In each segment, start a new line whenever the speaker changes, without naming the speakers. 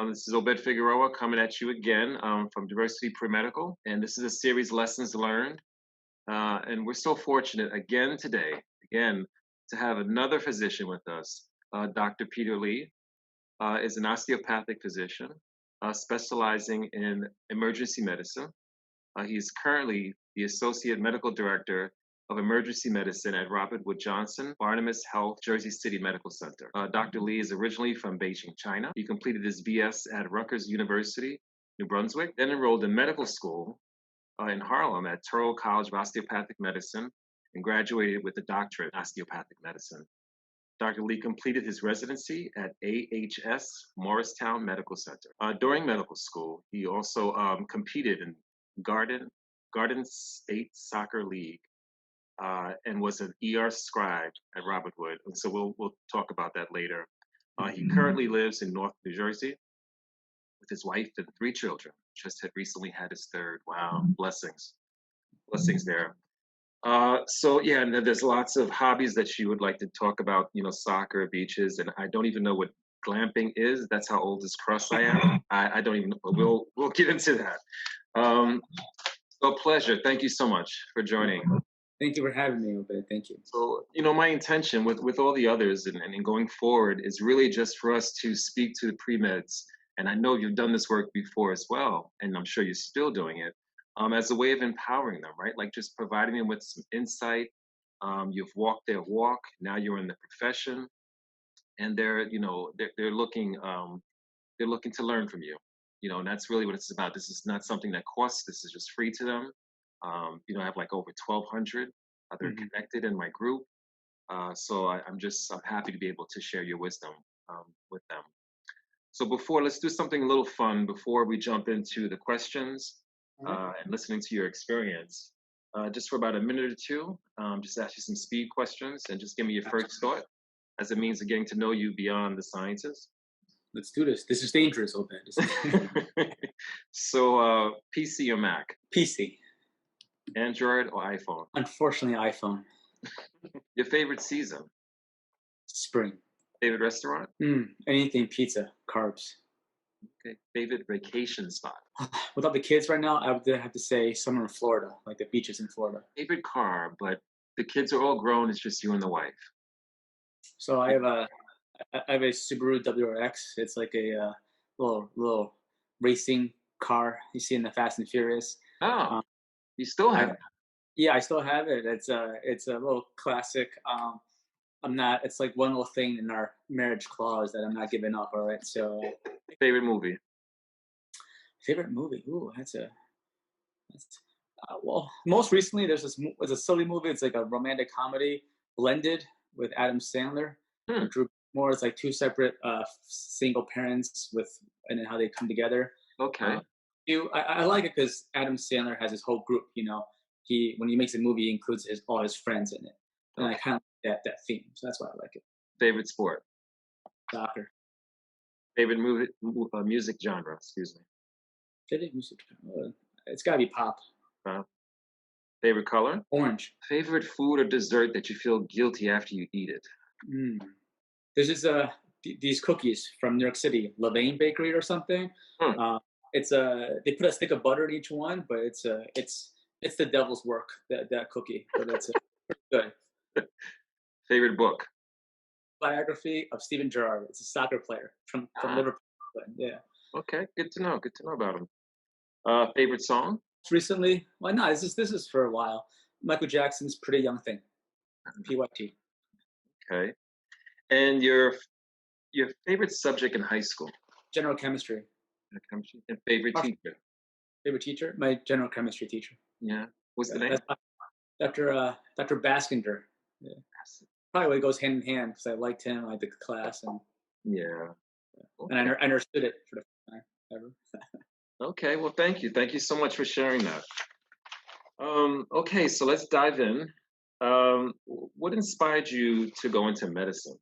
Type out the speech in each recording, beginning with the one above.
This is Obed Figueroa coming at you again from Diversity Premedical, and this is a series Lessons Learned. And we're so fortunate again today, again, to have another physician with us. Dr. Peter Lee is an osteopathic physician specializing in emergency medicine. He's currently the Associate Medical Director of Emergency Medicine at Robert Wood Johnson Barnabas Health, Jersey City Medical Center. Dr. Lee is originally from Beijing, China. He completed his BS at Rutgers University, New Brunswick, then enrolled in medical school in Harlem at Touro College of Osteopathic Medicine and graduated with a doctorate in osteopathic medicine. Dr. Lee completed his residency at AHS Morristown Medical Center. During medical school, he also competed in Garden State Soccer League and was an ER scribe at Robert Wood. And so we'll talk about that later. He currently lives in North New Jersey with his wife and 3 children. Just had recently had his 3rd. Wow, blessings there. So yeah, and then there's lots of hobbies that you would like to talk about, soccer, beaches, and I don't even know what glamping is. That's how old this crust I am. I don't even know, but we'll get into that. So pleasure. Thank you so much for joining.
Thank you for having me, Obed. Thank you.
So, my intention with all the others and going forward is really just for us to speak to the pre-meds. And I know you've done this work before as well, and I'm sure you're still doing it, as a way of empowering them, right? Like just providing them with some insight. You've walked their walk. Now you're in the profession, and they're looking to learn from you. And that's really what it's about. This is not something that costs. This is just free to them. I have like over 1,200. They're connected in my group. So I'm happy to be able to share your wisdom with them. So let's do something a little fun before we jump into the questions and listening to your experience. Just for about a minute or two, just ask you some speed questions and just give me your first thought as a means of getting to know you beyond the sciences.
Let's do this. This is dangerous, Obed.
So PC or Mac?
PC.
Android or iPhone?
Unfortunately, iPhone.
Your favorite season?
Spring.
Favorite restaurant?
Anything pizza, carbs.
Okay. Favorite vacation spot?
Without the kids right now, I would have to say somewhere in Florida, like the beaches in Florida.
Favorite car, but the kids are all grown. It's just you and the wife.
So I have a Subaru WRX. It's like a little racing car you see in the Fast and Furious.
Oh, you still have it?
Yeah, I still have it. It's a little classic. It's like one little thing in our marriage clause that I'm not giving up. All right. So
favorite movie?
Ooh, well, most recently there's a silly movie. It's like a romantic comedy blended with Adam Sandler. Drew Moore. It's like 2 separate single parents and then how they come together.
Okay.
I like it because Adam Sandler has his whole group. When he makes a movie, he includes all his friends in it, and I kind of like that theme. So that's why I like it.
Favorite sport?
Soccer.
Favorite music genre? Excuse me.
Favorite music genre? It's gotta be pop.
Favorite color?
Orange.
Favorite food or dessert that you feel guilty after you eat it?
There's these cookies from New York City, Levain Bakery or something. They put a stick of butter in each one, but it's the devil's work, that cookie. But it's good.
Favorite book?
Biography of Steven Gerrard. It's a soccer player from Liverpool. Yeah.
Okay, good to know about him. Favorite song?
Recently, why not? This is for a while. Michael Jackson's "Pretty Young Thing." PYT.
Okay. And your favorite subject in high school?
General chemistry.
And favorite teacher?
Favorite teacher? My general chemistry teacher.
Yeah. What's the name?
Dr. Baskinger. Yeah. Probably goes hand in hand because I liked him. I liked the class, and
yeah. Okay.
And I understood it for the first time ever.
Okay. Well, thank you. Thank you so much for sharing that. Okay, so let's dive in. What inspired you to go into medicine?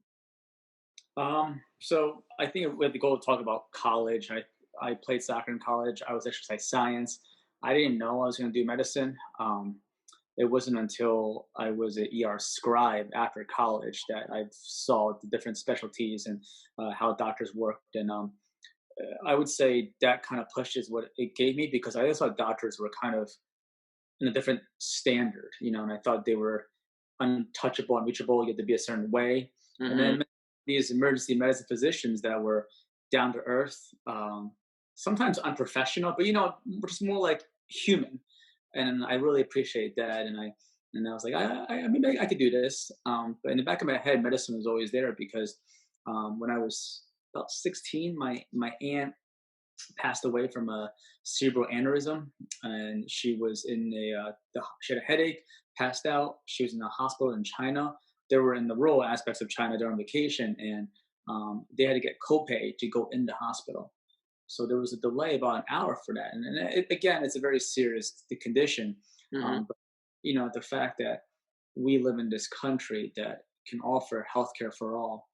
So I think we have to go talk about college. I played soccer in college. I was exercise science. I didn't know I was going to do medicine. It wasn't until I was an ER scribe after college that I saw the different specialties and how doctors worked. And I would say that kind of push is what it gave me because I just thought doctors were kind of in a different standard, and I thought they were untouchable, unreachable. You had to be a certain way. And
Hmm.
then these emergency medicine physicians that were down to earth, sometimes unprofessional, but just more like human. And I really appreciate that. And I was like, maybe I could do this. But in the back of my head, medicine was always there because when I was about 16, my aunt passed away from a cerebral aneurysm, and she was in she had a headache, passed out. She was in a hospital in China. They were in the rural aspects of China during vacation, and they had to get copay to go in the hospital. So there was a delay about an hour for that, and again, it's a very serious condition.
Hmm.
But the fact that we live in this country that can offer healthcare for all,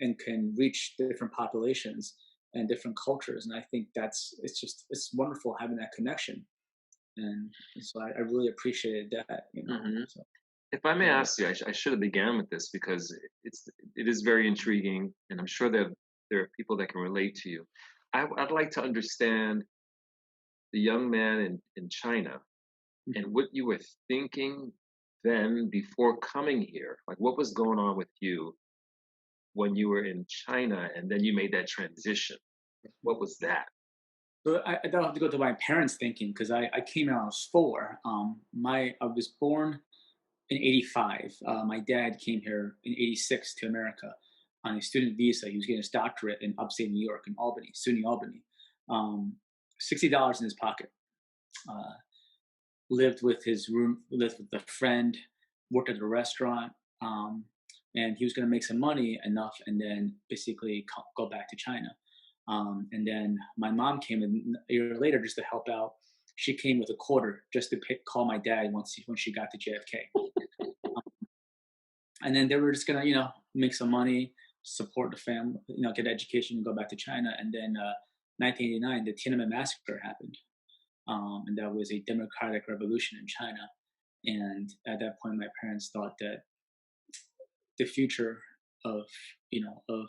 and can reach different populations and different cultures. And I think it's wonderful having that connection. And so I really appreciated that.
Hmm.
So
If I may
yeah.
ask you, I should have began with this because it is very intriguing, and I'm sure that there are people that can relate to you. I'd like to understand the young man in China and
Mhm.
what you were thinking then before coming here. Like, what was going on with you when you were in China and then you made that transition? What was that?
But I don't have to go to my parents' thinking because I came when I was 4. I was born in '85. My dad came here in '86 to America on a student visa. He was getting his doctorate in upstate New York in Albany, SUNY Albany. Um, $60 in his pocket. Uh, lived with a friend, worked at a restaurant, um, and he was going to make some money enough, and then basically go back to China. And then my mom came in a year later just to help out. She came with a quarter just to call my dad when she got to JFK, and then they were just gonna make some money, support the family, get education, and go back to China. And then 1989, the Tiananmen massacre happened, and that was a democratic revolution in China. And at that point, my parents thought that the future of you know of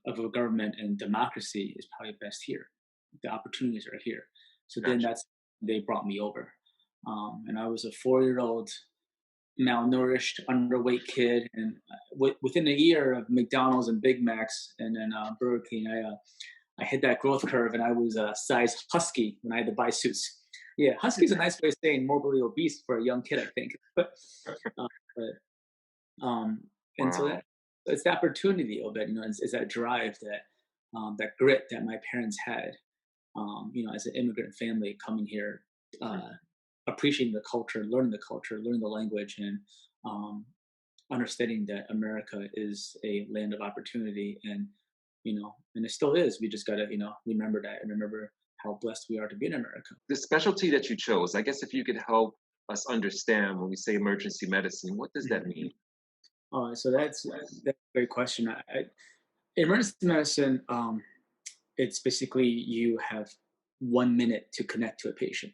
a government and democracy is probably best here. The opportunities are here. So then
Gotcha.
they brought me over, and I was a 4-year-old malnourished, underweight kid, and within a year of McDonald's and Big Macs and then Burger King, I hit that growth curve, and I was a size husky when I had to buy suits. Yeah, husky is a nice way of saying morbidly obese for a young kid, I think. Uh, but and so
Wow.
that it's the opportunity of it, is that drive, that grit that my parents had, as an immigrant family coming here,
Mhm.
uh, appreciating the culture, learning the language, and um, understanding that America is a land of opportunity, and it still is. We just gotta, remember that and remember how blessed we are to be in America.
The specialty that you chose, I guess if you could help us understand when we say emergency medicine, what does that
Mhm.
mean?
So that's a great question. Emergency medicine, it's basically you have 1 minute to connect to a patient.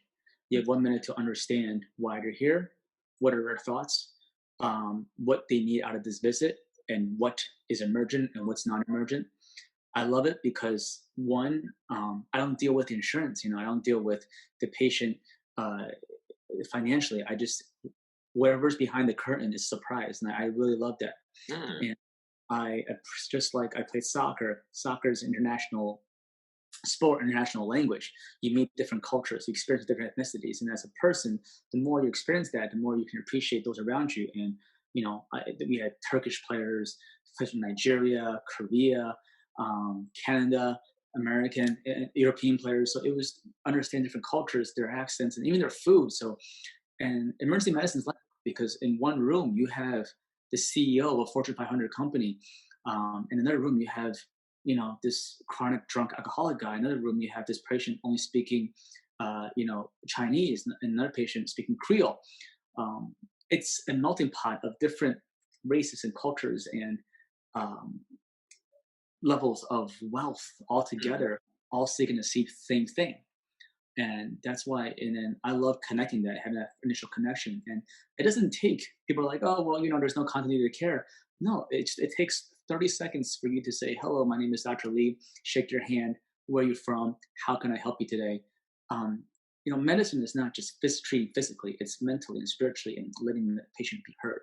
You have 1 minute to understand why they're here, what are their thoughts, what they need out of this visit, and what is emergent and what's non-emergent. I love it because one, I don't deal with the insurance. I don't deal with the patient uh, financially. I just whatever's behind the curtain is surprise, and I really love that.
Mm.
And just like I played soccer. Soccer is international sport, international language. You meet different cultures, you experience different ethnicities, and as a person, the more you experience that, the more you can appreciate those around you. And we had Turkish players, players from Nigeria, Korea, Canada, American, European players. So it was understand different cultures, their accents, and even their food. So, and emergency medicine is like because in one room you have the CEO of a Fortune 500 company. In another room you have this chronic drunk alcoholic guy. In another room you have this patient only speaking Chinese, and another patient speaking Creole. Um, it's a melting pot of different races and cultures and um, levels of wealth all
Mhm.
together, all seeking the same thing. And that's why, and then I love connecting that, having that initial connection. And it doesn't take people are like, oh well, there's no continuity of care. No, it takes 30 seconds for you to say, hello, my name is Dr. Lee, shake your hand, where are you from, how can I help you today? Um, Medicine is not just treating physically, it's mentally and spiritually and letting the patient be heard.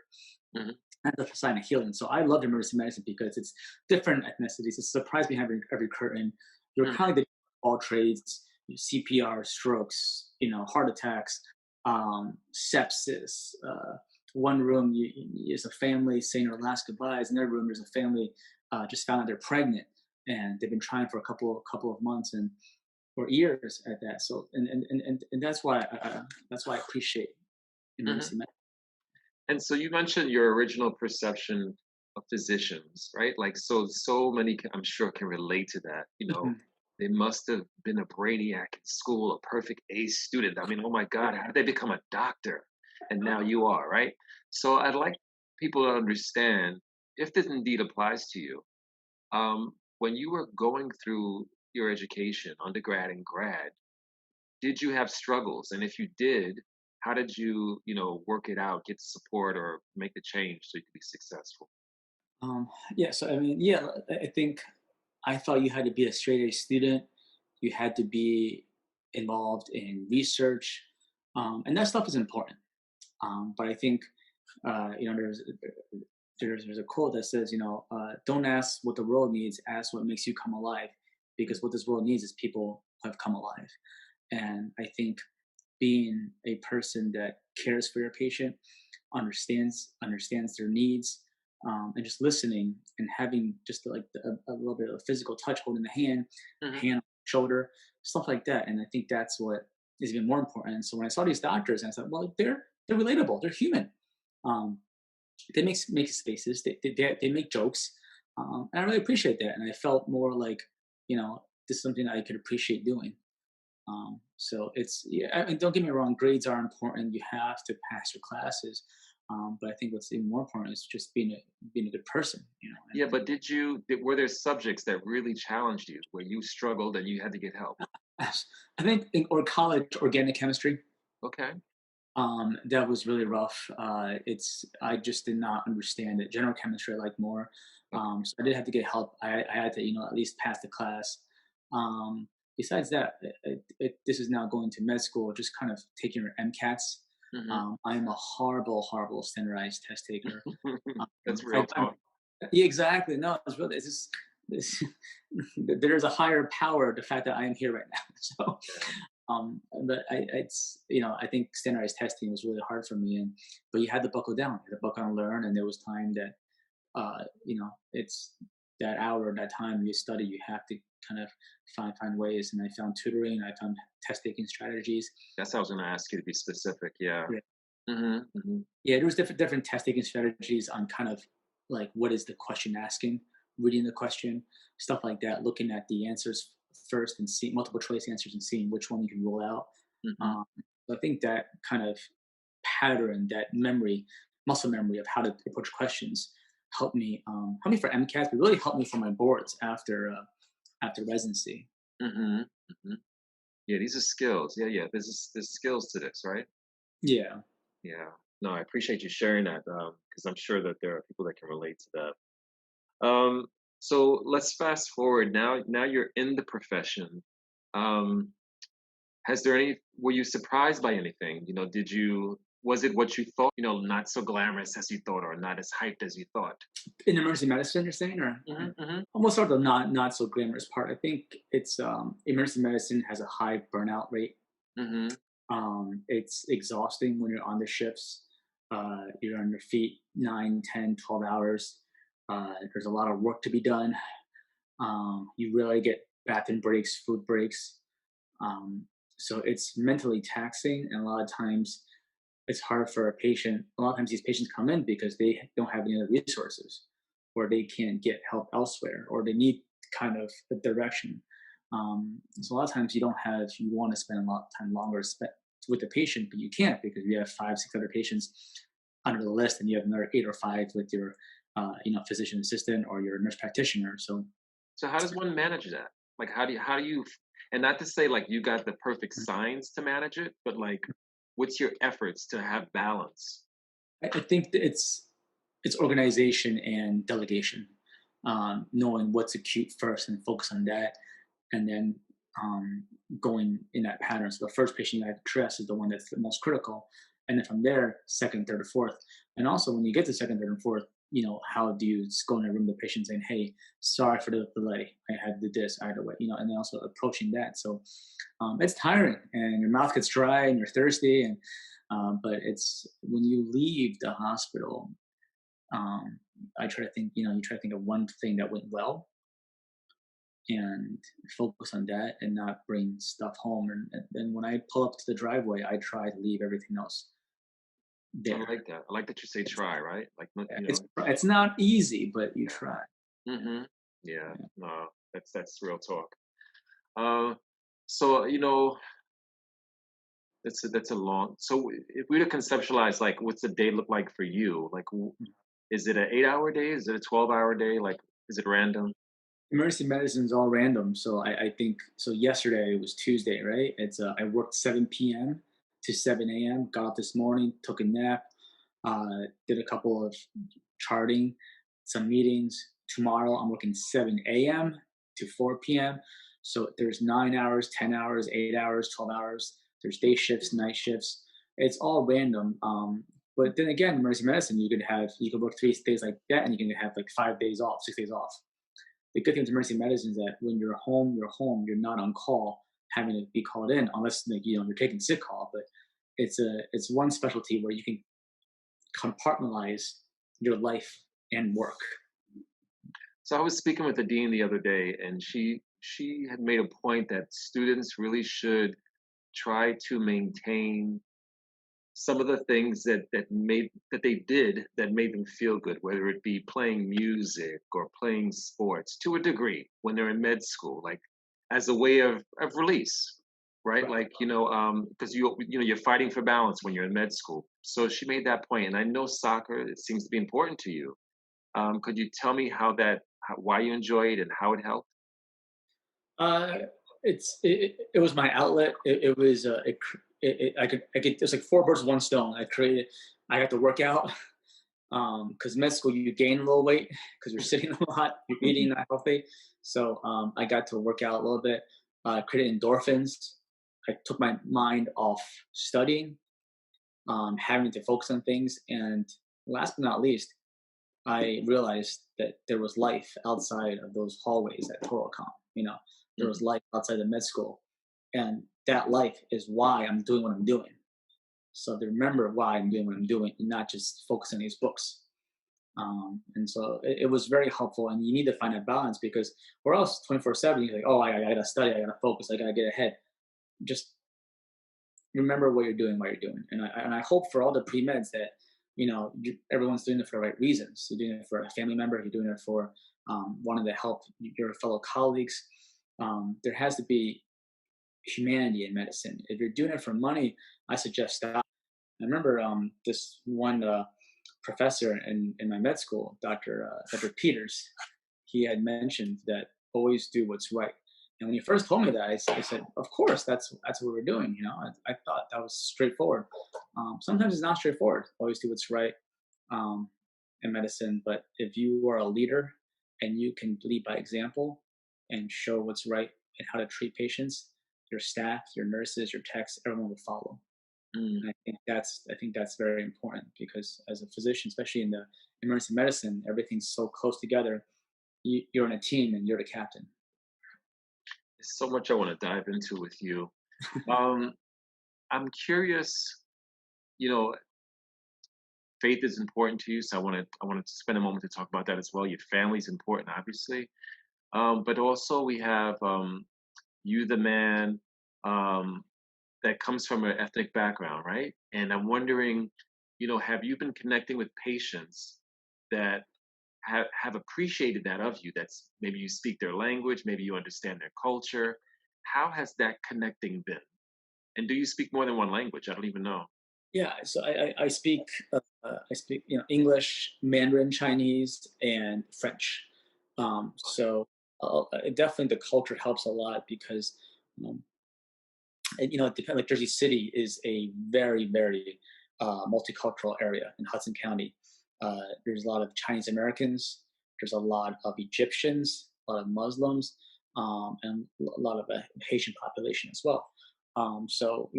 Mhm.
That's a sign of healing. So I love emergency medicine because it's different ethnicities. It's surprised behind every curtain. You're
Mm.
kind of the all trades, CPR, strokes, heart attacks, sepsis. One room is a family saying their last goodbyes. Another room there's a family just found out they're pregnant and they've been trying for a couple of months and or years at that. So and that's why I appreciate
Mhm.
emergency medicine.
And so you mentioned your original perception of physicians, right? Like, so many, I'm sure, can relate to that. They must have been a brainiac in school, a perfect A student. I mean, oh my God, how did they become a doctor? And now you are, right? So I'd like people to understand, if this indeed applies to you, when you were going through your education, undergrad and grad, did you have struggles? And if you did, how did you, work it out, get the support, or make the change so you could be successful?
Um, yeah, so I mean, yeah, I think I thought you had to be a straight A student. You had to be involved in research, and that stuff is important. But I think there's a quote that says, don't ask what the world needs, ask what makes you come alive, because what this world needs is people who have come alive. And I think being a person that cares for your patient, understands their needs, and just listening and having just like a little bit of physical touch, holding the
Hmm.
hand, shoulder, stuff like that. And I think that's what is even more important. And so when I saw these doctors, and I said, well, they're relatable, they're human. Um, they make spaces, they make jokes, and I really appreciate that. And I felt more like, this is something I could appreciate doing. So it's yeah. I mean, don't get me wrong. Grades are important. You have to pass your classes, but I think what's even more important is just being a good person.
Yeah, but were there subjects that really challenged you, where you struggled and you had to get help?
I think in or college organic chemistry.
Okay.
That was really rough. I just did not understand it. General chemistry I like more.
Okay.
So I did have to get help. I had to at least pass the class. Besides that, this is now going to med school, just kind of taking your MCATs.
Hmm.
I'm a horrible standardized test taker.
That's real
I'm
talk.
Yeah, exactly. No, it's just this, there's a higher power. The fact that I am here right now. So,
Yeah.
but I think standardized testing was really hard for me, but you had to buckle down, you had to buckle down and learn. And there was time that, it's that hour, that time you study, you have to kind of find ways. And I found tutoring, I found test taking strategies.
That's how I was going to ask you to be specific. Yeah. Hmm. Hmm.
Yeah, there was different test taking strategies on kind of like what is the question asking, reading the question, stuff like that, looking at the answers first and seeing multiple choice answers and seeing which one you can rule out.
Hmm.
Um, so I think that kind of pattern, that memory, muscle memory of how to approach questions helped me for MCAT, but really helped me for my boards after residency.
Hmm. Hmm. Yeah, these are skills. Yeah, yeah. There's skills to this, right?
Yeah.
Yeah. No, I appreciate you sharing that, because I'm sure that there are people that can relate to that. So let's fast forward now. Now you're in the profession. Um, has there any? Were you surprised by anything? Did you? Was it what you thought? Not so glamorous as you thought, or not as hyped as you thought.
In emergency medicine, you're saying, or
Hmm. Hmm.
almost sort of not so glamorous part. I think it's emergency medicine has a high burnout rate.
Hmm.
It's exhausting when you're on the shifts. You're on your feet 9, 10, 12 hours. There's a lot of work to be done. You really get bathroom breaks, food breaks. Um, so it's mentally taxing, and a lot of times it's hard for a patient. A lot of times these patients come in because they don't have any other resources, or they can't get help elsewhere, or they need kind of a direction. So a lot of times you want to spend a lot of time longer spent with the patient, but you can't because you have 5, 6 other patients under the list, and you have another 8 or 5 with your, physician assistant or your nurse practitioner. So
So how does one manage that? Like, how do you? And not to say like you got the perfect signs to manage it, but like, what's your efforts to have balance?
I think that it's organization and delegation. knowing what's acute first and focus on that, and then going in that pattern. So the first patient you have to address is the one that's the most critical, and then from there, second, third, or fourth. And also, when you get to second, third, and fourth, how do you just go in the room with the patient saying, "Hey, sorry for the delay. I had to do this. I had to wait." And then also approaching that. So it's tiring, and your mouth gets dry, and you're thirsty, and but it's when you leave the hospital. I try to think, you try to think of one thing that went well and focus on that and not bring stuff home. And then when I pull up to the driveway, I try to leave everything else
I
there.
like that. I like that you say try, right? Like,
Yeah, it's not easy, but you try.
hmm yeah,
Yeah.
no, that's real talk. Uh, so, that's a long. So, if we were to conceptualize, like, what's the day look like for you? Like, is it an 8-hour day? Is it a 12-hour day? Like, is it random?
Emergency medicine is all random. So I think so. Yesterday was Tuesday, right? I worked 7 p.m. to 7 a.m. Got up this morning, took a nap, did a couple of charting, some meetings. Tomorrow I'm working 7 a.m. to 4 p.m. So there's 9 hours, 10 hours, 8 hours, 12 hours. There's day shifts, night shifts. It's all random. But then again, emergency medicine, you could work 3 days like that, and you can have like 5 days off, 6 days off. The good thing with emergency medicine is that when you're home, you're home. You're not on call, having to be called in, unless like, you're taking sick call. But it's one specialty where you can compartmentalize your life and work.
So I was speaking with the dean the other day, and she had made a point that students really should try to maintain some of the things that they did that made them feel good, whether it be playing music or playing sports to a degree when they're in med school, like as a way of release, right?
Right.
Like, because you're fighting for balance when you're in med school. So she made that point, and I know soccer, it seems to be important to you. Could you tell me why you enjoy it and how it helped?
Uh, it was my outlet. It was I could it was like four birds with one stone. I got to work out because med school you gain a little weight because you're sitting a lot, you're eating not healthy. So I got to work out a little bit, created endorphins. I took my mind off studying, having to focus on things, and last but not least, I realized that there was life outside of those hallways at Torocom. There was
Mhm.
life outside the med school, and that life is why I'm doing what I'm doing. So to remember why I'm doing what I'm doing, and not just focus on these books. And so it was very helpful. And you need to find that balance because, or else 24/7, you're like, oh, I gotta study, I gotta focus, I gotta get ahead. Just remember what you're doing, what you're doing. And I hope for all the pre meds that everyone's doing it for the right reasons. You're doing it for a family member. You're doing it for wanting to help your fellow colleagues. There has to be humanity in medicine. If you're doing it for money, I suggest stop. I remember this one professor in my med school, Dr. Peters. He had mentioned that always do what's right. And when he first told me that, I said, "Of course, that's what we're doing." I thought that was straightforward. Sometimes it's not straightforward. Always do what's right um, in medicine. But if you are a leader and you can lead by example and show what's right and how to treat patients, your staff, your nurses, your techs, everyone will follow.
Mm.
And I think that's very important because as a physician, especially in the emergency medicine, everything's so close together. You're in a team and you're the captain.
There's so much I want to dive into with you. Um, I'm curious, you know, faith is important to you, so I wanted to spend a moment to talk about that as well. Your family's important, obviously, but also we have you, the man, um, that comes from an ethnic background, right? And I'm wondering, have you been connecting with patients that have appreciated that of you? That's maybe you speak their language, maybe you understand their culture. How has that connecting been? And do you speak more than one language? I don't even know.
Yeah, so I speak English, Mandarin, Chinese, and French. So definitely the culture helps a lot because um, it depends. Like Jersey City is a very very multicultural area in Hudson County. There's a lot of Chinese Americans. There's a lot of Egyptians, a lot of Muslims, and a lot of Haitian population as well. So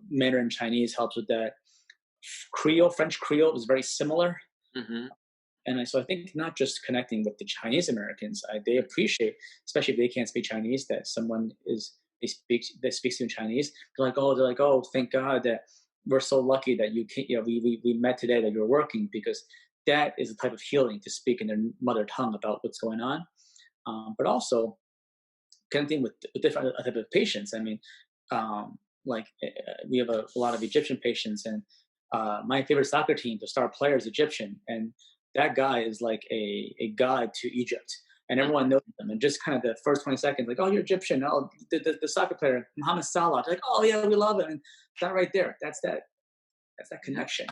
Mandarin Chinese helps with that. Creole, French Creole is very similar.
Hmm.
And so I think not just connecting with the Chinese Americans, they appreciate, especially if they can't speak Chinese, that someone that speaks in Chinese. They're like, oh, thank God that we're so lucky that you can, we met today, that you're working, because that is a type of healing, to speak in their mother tongue about what's going on. But also connecting with different type of patients. I mean, we have a lot of Egyptian patients, and my favorite soccer team, the star player, is Egyptian, and that guy is like a god to Egypt, and everyone knows him. And just kind of the first 20 seconds, like, oh, you're Egyptian. Oh, the soccer player, Mohammed Salah. Like, oh yeah, we love him. And that right there, that's that connection.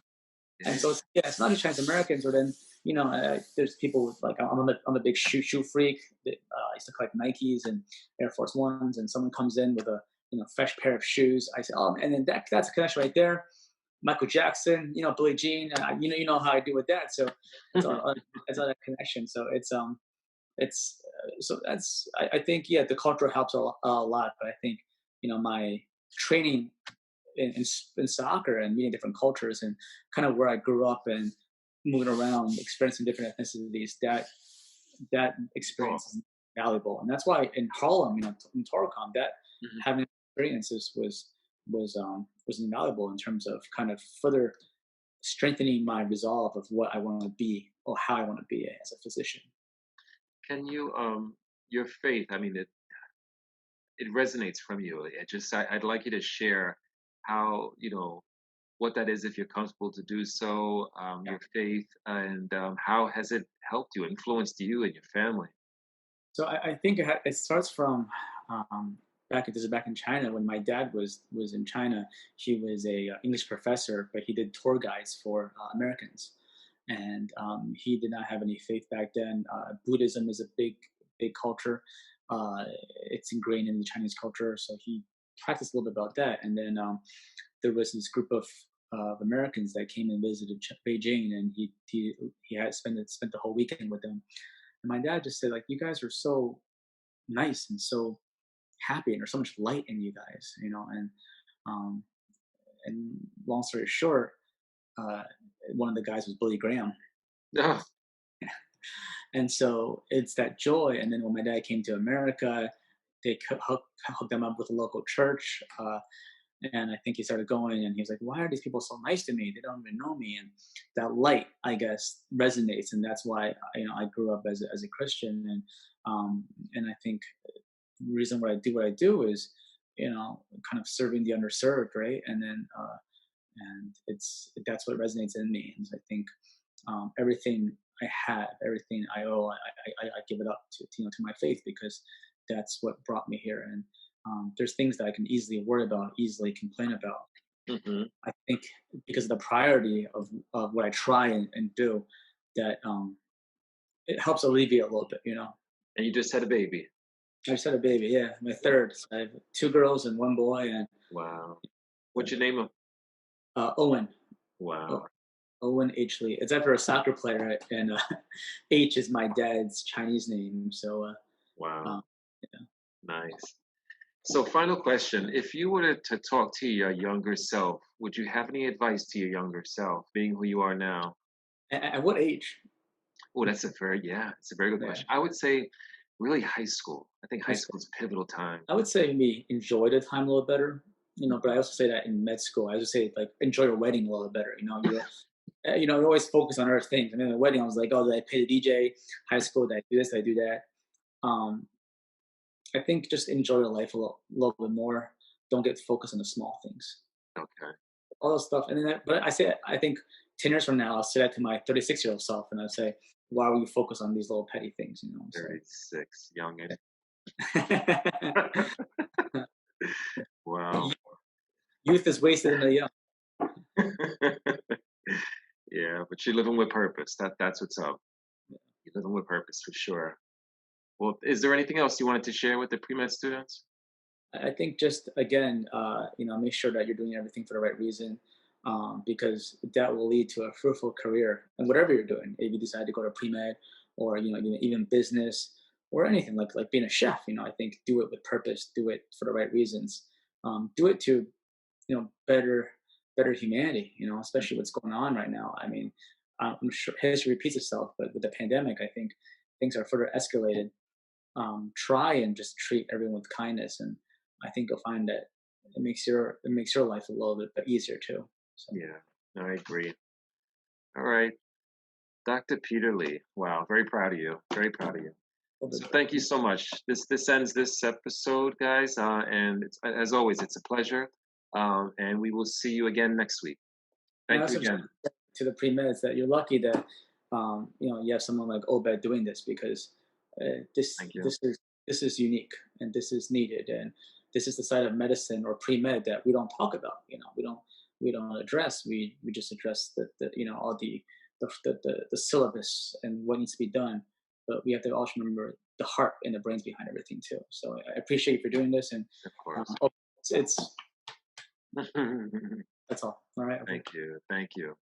And so it's not just Chinese Americans, or then there's people with, like, I'm a big shoe freak. That, I used to collect Nikes and Air Force Ones, and someone comes in with a fresh pair of shoes. I say, oh, and then that's a connection right there. Michael Jackson, Billie Jean, how I do with that. So it's all, it's all that connection. So so that's, I think, yeah, the culture helps a lot. But I think my training in soccer and meeting different cultures, and kind of where I grew up and moving around, experiencing different ethnicities, that experience is valuable. And that's why in Harlem, in Toricom, that having experiences was invaluable in terms of kind of further strengthening my resolve of what I want to be, or how I want to be as a physician.
Can you, your faith, I mean, it resonates from you. I'd like you to share how, what that is, if you're comfortable to do so,
Yeah.
your faith, and how has it helped you, influenced you and your family?
So I think it starts from this is back in China, when my dad was in China. He was a English professor, but he did tour guides for Americans, and he did not have any faith back then. Buddhism is a big culture. It's ingrained in the Chinese culture, so he practiced a little bit about that. And then there was this group of Americans that came and visited Beijing, and he had spent the whole weekend with them. And my dad just said, like, you guys are so nice and so happy, and there's so much light in you guys, um, and long story short, uh, one of the guys was Billy Graham.
Oh,
And so it's that joy. And then when my dad came to America, they hooked them up with a local church. And I think he started going, and he was like, why are these people so nice to me? They don't even know me. And that light, I guess, resonates. And that's why, I grew up as a Christian. And I think the reason what I do is, kind of serving the underserved, right? And then, and that's what resonates in me. And so I think everything I have, everything I owe, I give it up to my faith, because that's what brought me here. And there's things that I can easily worry about, easily complain about.
hmm.
I think because of the priority of what I try and do, that it helps alleviate a little bit.
And you just had a baby.
I just had a baby, yeah, my third. So I have two girls and one boy, and
Wow. What's your name?
Owen.
Wow.
Owen H. Lee. It's after a soccer player, and H is my dad's Chinese name. So,
Wow.
um, yeah.
Nice. So, final question. If you were to talk to your younger self, would you have any advice to your younger self, being who you are now?
At what age?
Oh, it's a very good
Yeah,
question. I would say really high school. I think
high
high
school.
school is a pivotal time.
I would say maybe enjoy the time a little better. But I also say that in med school. I just say, like, enjoy your wedding a little better. You always focus on other things. I mean, the wedding, I was like, oh, did I pay the DJ? High school, did I do this? Did I do that? Um, I think just enjoy your life a little bit more. Don't get focused on the small things.
Okay.
All those stuff. And then, but I think 10 years from now, I'll say that to my 36-year-old self, and I'll say, why were you focused on these little petty things? So.
36, youngin. Wow.
Youth is wasted in the young.
Yeah, but you're living with purpose. That's what's up. You're living with purpose for sure. Well, is there anything else you wanted to share with the pre-med students?
I think just again, make sure that you're doing everything for the right reason, because that will lead to a fruitful career and whatever you're doing. If you decide to go to pre med, or even business or anything like being a chef. I think do it with purpose, do it for the right reasons, do it to better humanity. Especially what's going on right now. I mean, I'm sure history repeats itself, but with the pandemic, I think things are further escalated. Try and just treat everyone with kindness, and I think you'll find that it makes your life a little bit easier too. So,
Yeah, I agree. All right, Dr. Peter Lee. Wow, very proud of you. Very proud of you.
a little
So
bit.
thank you so much. This ends this episode, guys. And as always, it's a pleasure. And we will see you again next week.
And I
Thank you
also just
again.
to the pre-meds that you're lucky that you have someone like Obed doing this, because
Thank you.
this is unique and this is needed, and this is the side of medicine or pre-med that we don't talk about. We don't address. We just address the all the syllabus and what needs to be done, but we have to also remember the heart and the brains behind everything too. So I appreciate you for doing this, and
Of course.
oh, it's that's all. All right. Okay.
Thank you. Thank you.